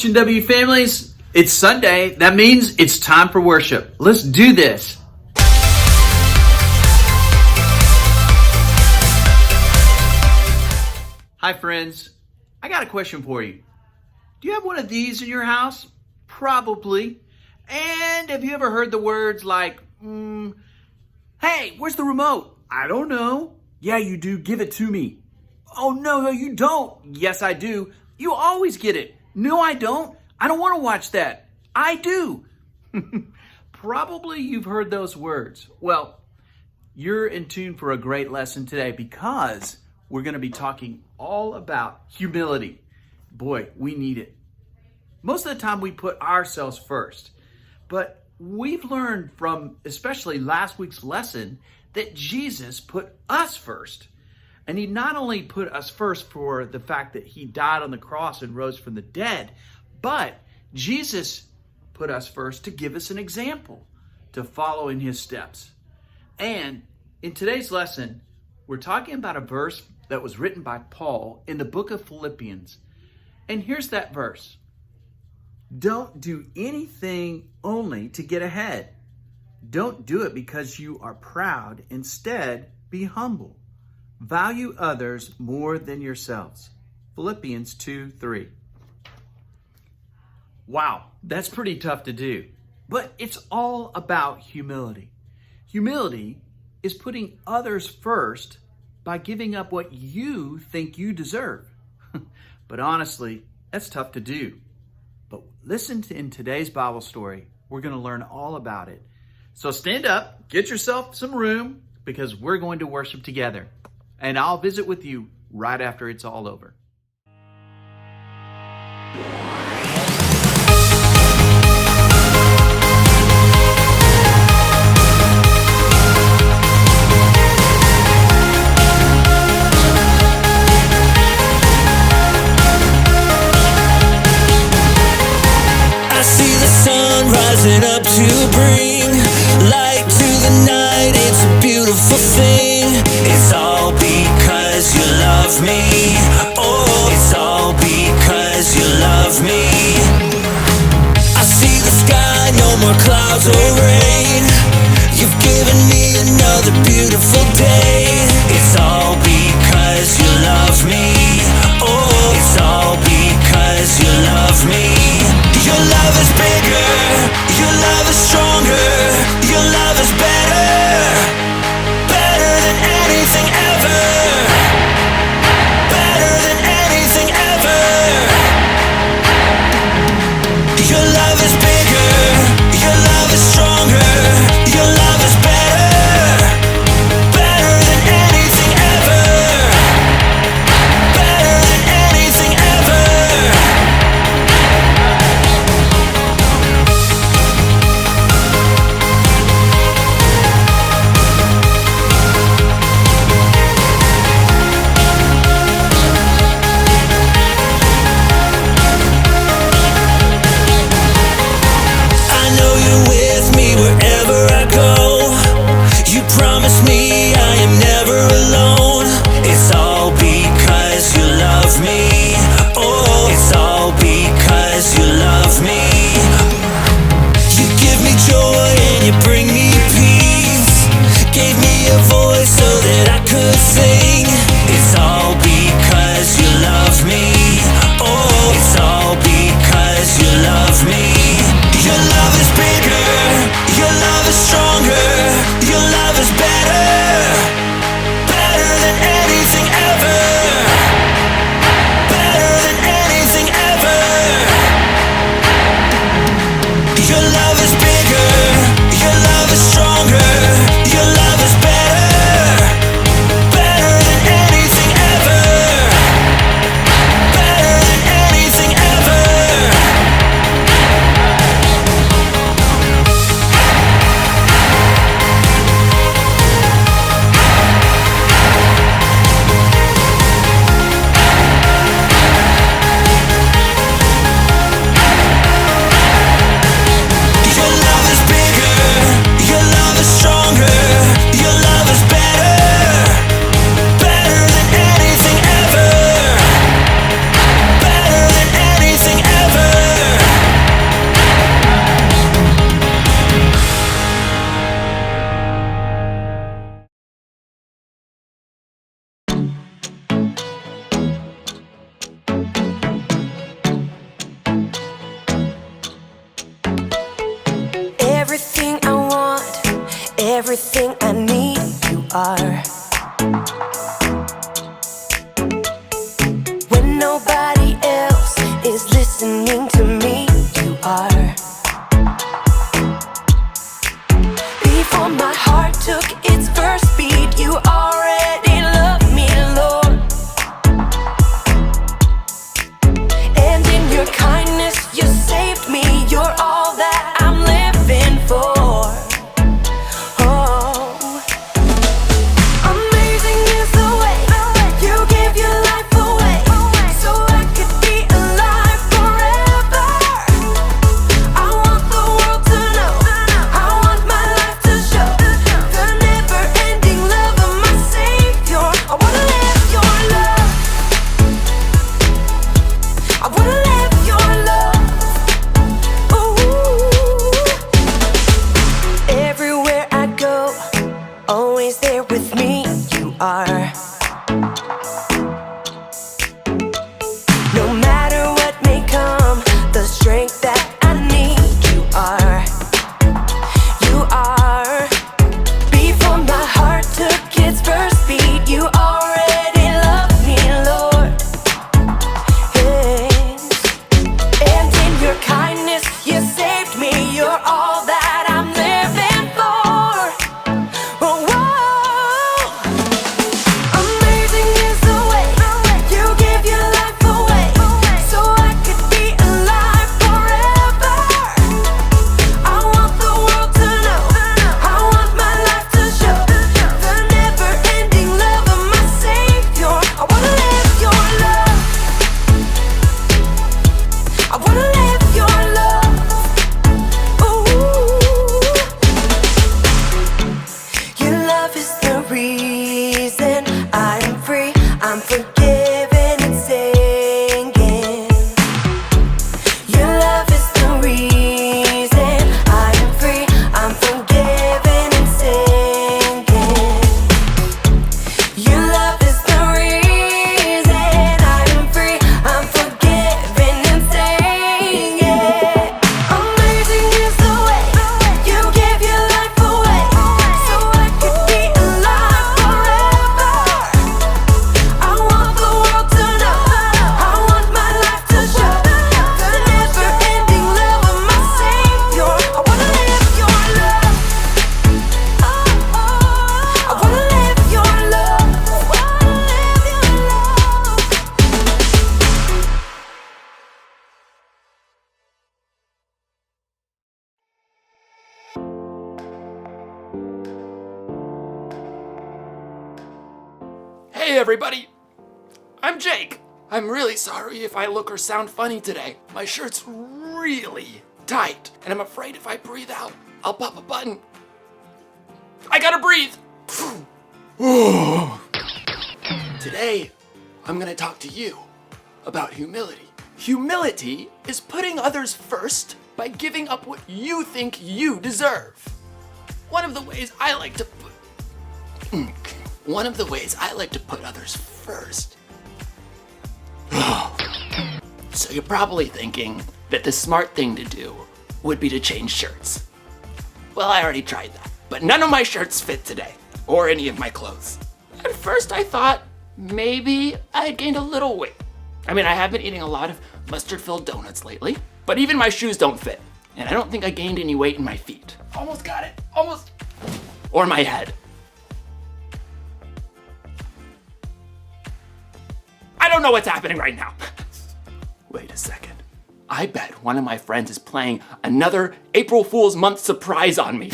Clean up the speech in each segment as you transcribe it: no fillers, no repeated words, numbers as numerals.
H&W families, it's Sunday. That means it's time for worship. Let's do this. Hi friends, I got a question for you. Do you have one of these in your house? Probably. And have you ever heard the words like, hey, where's the remote? I don't know. Yeah, you do. Give it to me. Oh, no, you don't. Yes, I do. You always get it. No, I don't. I don't want to watch that. I do. Probably you've heard those words. Well, you're in tune for a great lesson today because we're going to be talking all about humility. Boy, we need it. Most of the time we put ourselves first, but we've learned from especially last week's lesson that Jesus put us first. And he not only put us first for the fact that he died on the cross and rose from the dead, but Jesus put us first to give us an example to follow in his steps. And in today's lesson, we're talking about a verse that was written by Paul in the book of Philippians. And here's that verse. Don't do anything only to get ahead. Don't do it because you are proud. Instead, be humble. Value others more than yourselves. Philippians 2:3. Wow, that's pretty tough to do. But it's all about humility. Humility is putting others first by giving up what you think you deserve. But honestly, that's tough to do. But listen to in today's Bible story. We're going to learn all about it. So stand up, get yourself some room, because we're going to worship together. And I'll visit with you right after it's all over. I see the sun rising up to bring light to the night. It's a beautiful thing. It's all because you love me. Oh, it's all because you love me. I see the sky, no more clouds or rain. You've given me another beautiful day. It's all because you love me. Oh, it's all because you love me. Your love is bigger, your love is stronger, your love is better, better than anything ever, better than anything ever. Your love is bigger, your love is stronger, your love is better, better than anything ever, better than anything ever. Wherever I go, you promise me I am never alone. It's all because you love me. Oh, it's all because you love me. You give me joy and you bring me peace. Gave me a voice so that I could sing. It's all because you love me. Oh, it's all because you love me. Your love is bigger, your love is stronger, your love is better, better than anything ever, better than anything ever. Your love is bigger, your love Everything I want, everything I need, you are. When nobody else is listening to me, you are. Before my heart took its first beat, you already loved me, Lord. And in your kindness, you saved me. You're all that I'm living for. Oh, amazing is the way you gave your life away, so I could be alive forever. I want the world to know, I want my life to show the never-ending love of my Savior. I wanna live your love, I wanna live your love. Ooh. Everywhere I go, always there with me, you are. No matter what may come, the strength that I need, you are. You are. Before my heart took its first beat, you already loved me, Lord. Yes. And in your kindness, you saved me. You're all that I'm living for. Oh, whoa. Amazing is the way you gave your life away, so I could be alive forever. I want the world to know, I want my life to show the never-ending love of my Savior. I wanna live your love, I wanna live your love. Ooh. Your love is the reason I am free, I'm forgiven and singing. Your love is the reason I am free, I'm forgiven and singing. Your love is the reason I am free, I'm forgiven and singing. Amazing is the way you gave your life away, so I could be alive forever. I want the world to know, I want my life to show the never-ending love of my Savior. I wanna live your love, I wanna live your love, I wanna live your love. Hey everybody, I'm Jake. I'm really sorry if I look or sound funny today. My shirt's really tight, and I'm afraid if I breathe out, I'll pop a button. I gotta breathe. Today, I'm gonna talk to you about humility. Humility is putting others first by giving up what you think you deserve. One of the ways I like to put others first. So you're probably thinking that the smart thing to do would be to change shirts. Well, I already tried that, but none of my shirts fit today, or any of my clothes. At first I thought maybe I had gained a little weight. I mean, I have been eating a lot of mustard-filled donuts lately, but even my shoes don't fit, and I don't think I gained any weight in my feet. Almost got it, almost. Or my head. I don't know what's happening right now. Wait a second. I bet one of my friends is playing another April Fool's Month surprise on me.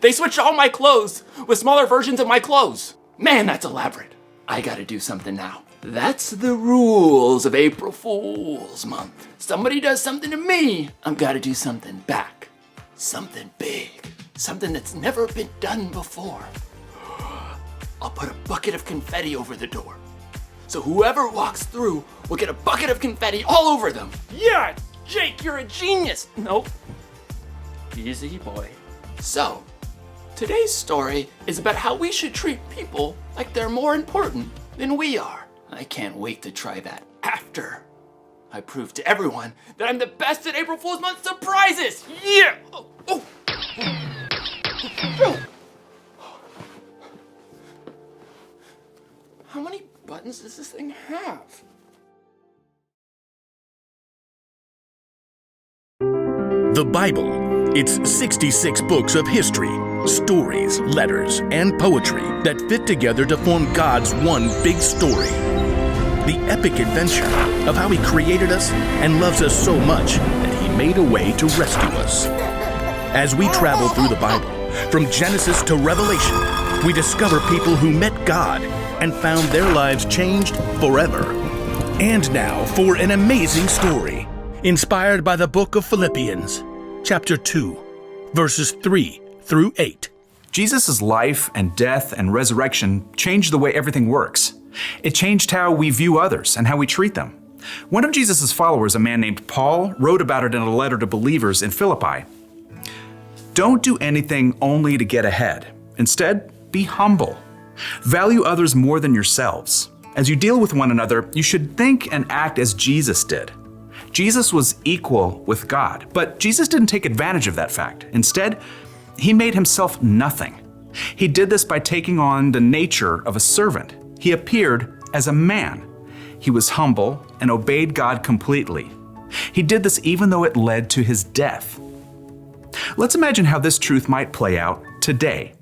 They switched all my clothes with smaller versions of my clothes. Man, that's elaborate. I gotta do something now. That's the rules of April Fool's Month. Somebody does something to me, I'm gotta do something back. Something big. Something that's never been done before. I'll put a bucket of confetti over the door. So whoever walks through will get a bucket of confetti all over them. Yeah, Jake, you're a genius. Nope. Easy, boy. So, today's story is about how we should treat people like they're more important than we are. I can't wait to try that after I prove to everyone that I'm the best at April Fool's Month surprises. Yeah. Oh. purpose does this thing have? The Bible. It's 66 books of history, stories, letters, and poetry that fit together to form God's one big story. The epic adventure of how He created us and loves us so much that He made a way to rescue us. As we travel through the Bible, from Genesis to Revelation, we discover people who met God and found their lives changed forever. And now for an amazing story, inspired by the book of Philippians, chapter 2, verses 3 through 8. Jesus' life and death and resurrection changed the way everything works. It changed how we view others and how we treat them. One of Jesus' followers, a man named Paul, wrote about it in a letter to believers in Philippi. Don't do anything only to get ahead. Instead, be humble. Value others more than yourselves. As you deal with one another, you should think and act as Jesus did. Jesus was equal with God, but Jesus didn't take advantage of that fact. Instead, He made Himself nothing. He did this by taking on the nature of a servant. He appeared as a man. He was humble and obeyed God completely. He did this even though it led to His death. Let's imagine how this truth might play out today.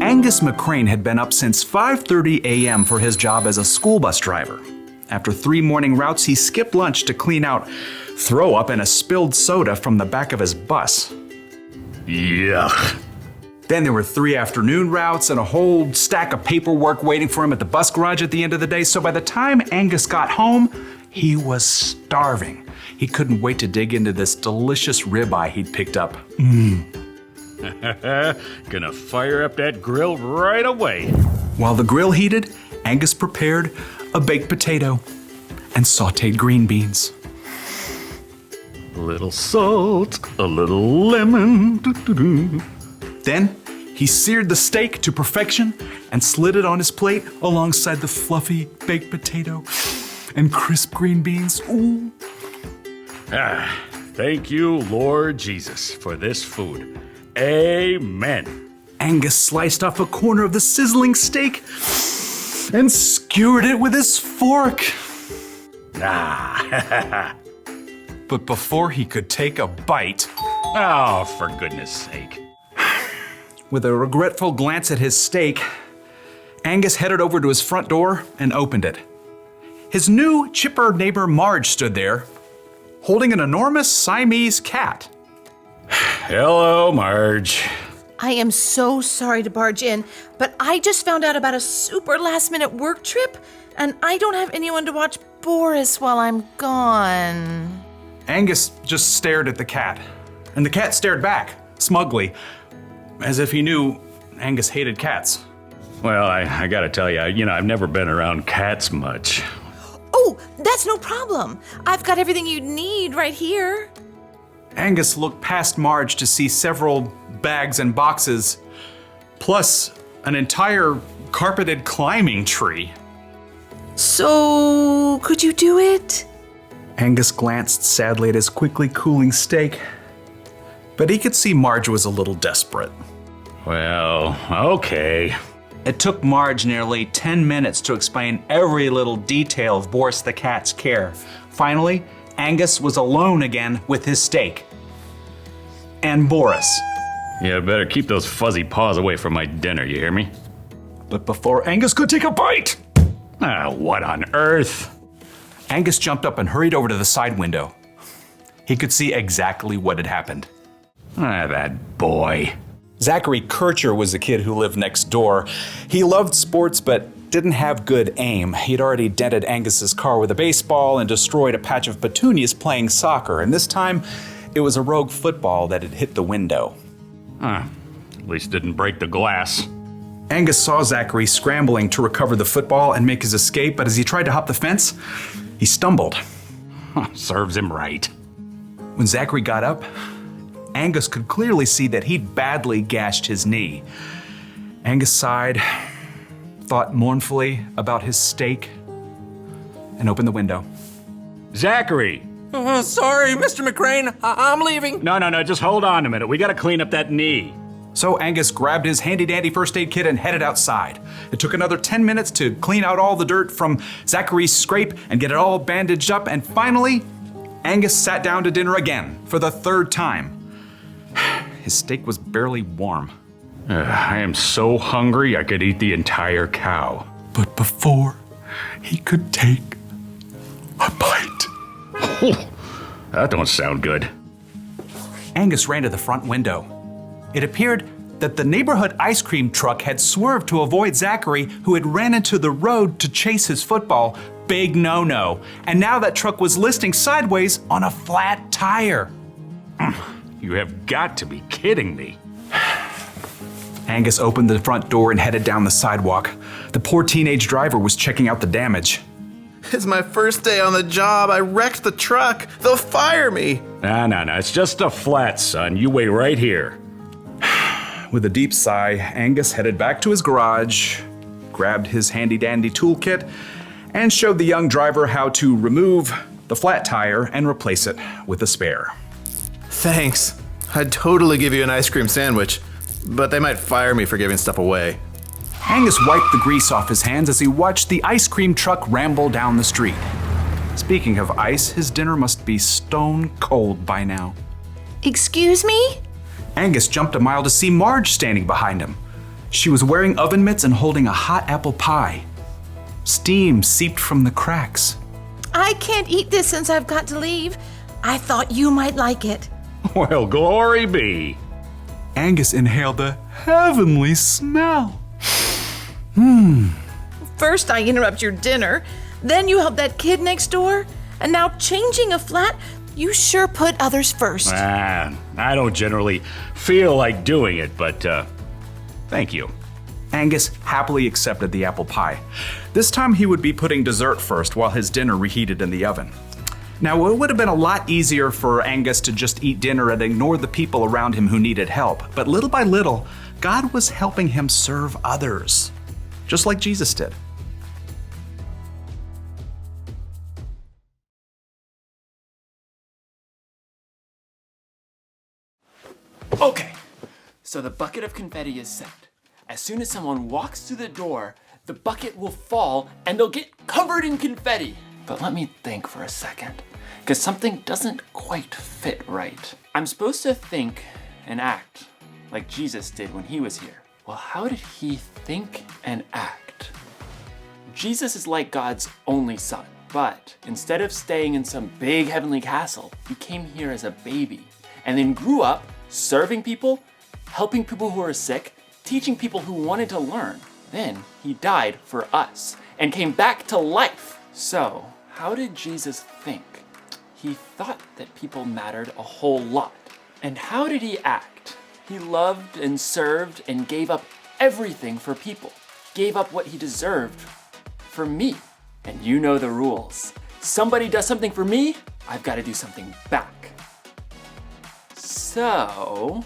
Angus McCrane had been up since 5:30 a.m. for his job as a school bus driver. After 3 morning routes, he skipped lunch to clean out throw up and a spilled soda from the back of his bus. Yuck. Then there were 3 afternoon routes and a whole stack of paperwork waiting for him at the bus garage at the end of the day. So by the time Angus got home, he was starving. He couldn't wait to dig into this delicious ribeye he'd picked up. Gonna fire up that grill right away. While the grill heated, Angus prepared a baked potato and sautéed green beans. A little salt, a little lemon. Doo-doo-doo. Then he seared the steak to perfection and slid it on his plate alongside the fluffy baked potato and crisp green beans. Ooh. Thank you, Lord Jesus, for this food. Amen. Angus sliced off a corner of the sizzling steak and skewered it with his fork. But before he could take a bite, Oh, for goodness sake. with a regretful glance at his steak, Angus headed over to his front door and opened it. His new, chipper neighbor Marge stood there, holding an enormous Siamese cat. Hello, Marge. I am so sorry to barge in, but I just found out about a super last-minute work trip, and I don't have anyone to watch Boris while I'm gone. Angus just stared at the cat, and the cat stared back, smugly, as if he knew Angus hated cats. Well, I gotta tell you, I've never been around cats much. Oh, that's no problem. I've got everything you need right here. Angus looked past Marge to see several bags and boxes, plus an entire carpeted climbing tree. So, could you do it? Angus glanced sadly at his quickly cooling steak, but he could see Marge was a little desperate. Well, okay. It took Marge nearly 10 minutes to explain every little detail of Boris the cat's care. Finally, Angus was alone again with his steak. And Boris. Yeah, better keep those fuzzy paws away from my dinner, you hear me? But before Angus could take a bite, What on earth? Angus jumped up and hurried over to the side window. He could see exactly what had happened. That boy. Zachary K-3rd was the kid who lived next door. He loved sports but didn't have good aim. He'd already dented Angus's car with a baseball and destroyed a patch of petunias playing soccer, and this time it was a rogue football that had hit the window. At least didn't break the glass. Angus saw Zachary scrambling to recover the football and make his escape, but as he tried to hop the fence, he stumbled. Serves him right. When Zachary got up, Angus could clearly see that he'd badly gashed his knee. Angus sighed, thought mournfully about his steak, and opened the window. Zachary! Sorry, Mr. McCrane. I'm leaving. No, just hold on a minute. We gotta clean up that knee. So Angus grabbed his handy-dandy first aid kit and headed outside. It took another 10 minutes to clean out all the dirt from Zachary's scrape and get it all bandaged up, and finally, Angus sat down to dinner again for the third time. His steak was barely warm. I am so hungry I could eat the entire cow. But before he could take a bite, That don't sound good. Angus ran to the front window. It appeared that the neighborhood ice cream truck had swerved to avoid Zachary, who had ran into the road to chase his football. Big no-no. And now that truck was listing sideways on a flat tire. You have got to be kidding me. Angus opened the front door and headed down the sidewalk. The poor teenage driver was checking out the damage. It's my first day on the job. I wrecked the truck. They'll fire me. Nah. It's just a flat, son. You wait right here. With a deep sigh, Angus headed back to his garage, grabbed his handy-dandy toolkit, and showed the young driver how to remove the flat tire and replace it with a spare. Thanks. I'd totally give you an ice cream sandwich, but they might fire me for giving stuff away. Angus wiped the grease off his hands as he watched the ice cream truck ramble down the street. Speaking of ice, his dinner must be stone cold by now. Excuse me? Angus jumped a mile to see Marge standing behind him. She was wearing oven mitts and holding a hot apple pie. Steam seeped from the cracks. I can't eat this since I've got to leave. I thought you might like it. Well, glory be. Angus inhaled the heavenly smell. First I interrupt your dinner, then you help that kid next door, and now changing a flat. You sure put others first. I don't generally feel like doing it, but thank you. Angus happily accepted the apple pie. This time he would be putting dessert first while his dinner reheated in the oven. Now, it would have been a lot easier for Angus to just eat dinner and ignore the people around him who needed help. But little by little, God was helping him serve others, just like Jesus did. Okay, so the bucket of confetti is set. As soon as someone walks through the door, the bucket will fall and they'll get covered in confetti. But let me think for a second, because something doesn't quite fit right. I'm supposed to think and act like Jesus did when he was here. Well, how did he think and act? Jesus is like God's only son, but instead of staying in some big heavenly castle, he came here as a baby and then grew up serving people, helping people who are sick, teaching people who wanted to learn. Then he died for us and came back to life. So, how did Jesus think? He thought that people mattered a whole lot. And how did he act? He loved and served and gave up everything for people. Gave up what he deserved for me. And you know the rules. Somebody does something for me, I've got to do something back. So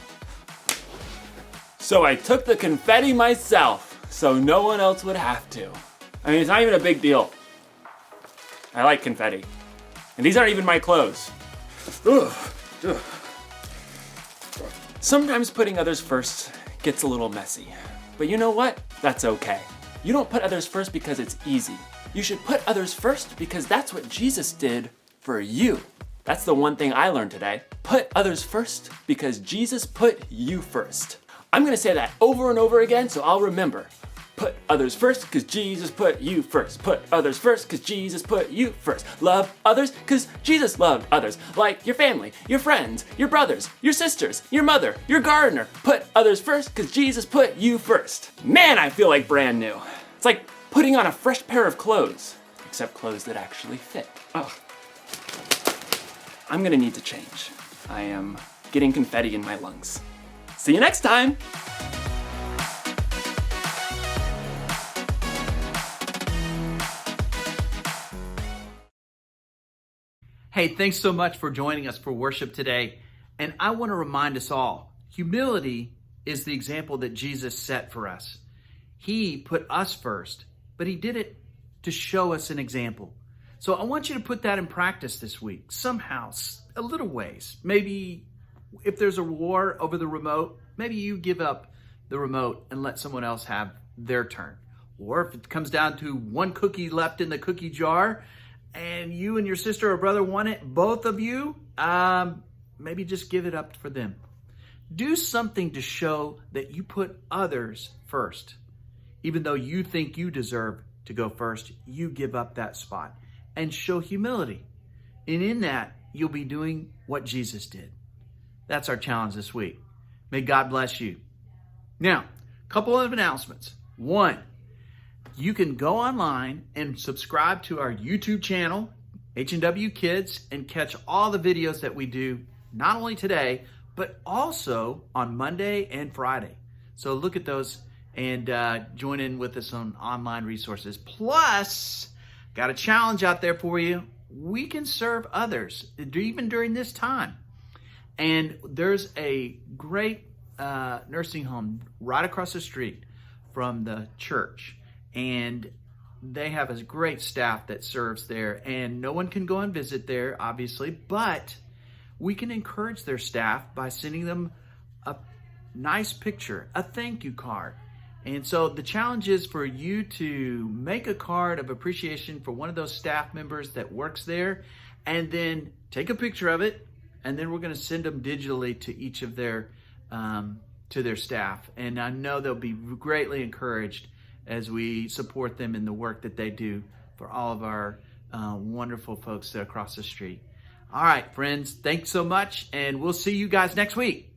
I took the confetti myself, so no one else would have to. I mean, it's not even a big deal. I like confetti. And these aren't even my clothes. Ugh. Sometimes putting others first gets a little messy. But you know what? That's okay. You don't put others first because it's easy. You should put others first because that's what Jesus did for you. That's the one thing I learned today. Put others first because Jesus put you first. I'm gonna say that over and over again so I'll remember. Put others first because Jesus put you first. Put others first because Jesus put you first. Love others because Jesus loved others. Like your family, your friends, your brothers, your sisters, your mother, your gardener. Put others first because Jesus put you first. Man, I feel like brand new. It's like putting on a fresh pair of clothes, except clothes that actually fit. Ugh. I'm gonna need to change. I am getting confetti in my lungs. See you next time! Hey, thanks so much for joining us for worship today. And I want to remind us all, humility is the example that Jesus set for us. He put us first, but he did it to show us an example. So I want you to put that in practice this week, somehow, a little ways. Maybe If there's a war over the remote, maybe you give up the remote and let someone else have their turn. Or if it comes down to one cookie left in the cookie jar and you and your sister or brother want it, both of you, maybe just give it up for them. Do something to show that you put others first. Even though you think you deserve to go first, you give up that spot and show humility. And in that, you'll be doing what Jesus did. That's our challenge this week. May God bless you. Now, a couple of announcements. One, you can go online and subscribe to our YouTube channel, H&W Kids, and catch all the videos that we do, not only today, but also on Monday and Friday. So look at those and join in with us on online resources. Plus, got a challenge out there for you. We can serve others, even during this time. And there's a great nursing home right across the street from the church. And they have a great staff that serves there. And no one can go and visit there, obviously, but we can encourage their staff by sending them a nice picture, a thank you card. And so the challenge is for you to make a card of appreciation for one of those staff members that works there, and then take a picture of it, and then we're going to send them digitally to each of their to their staff. And I know they'll be greatly encouraged as we support them in the work that they do for all of our wonderful folks that are across the street. All right, friends, thanks so much, and we'll see you guys next week.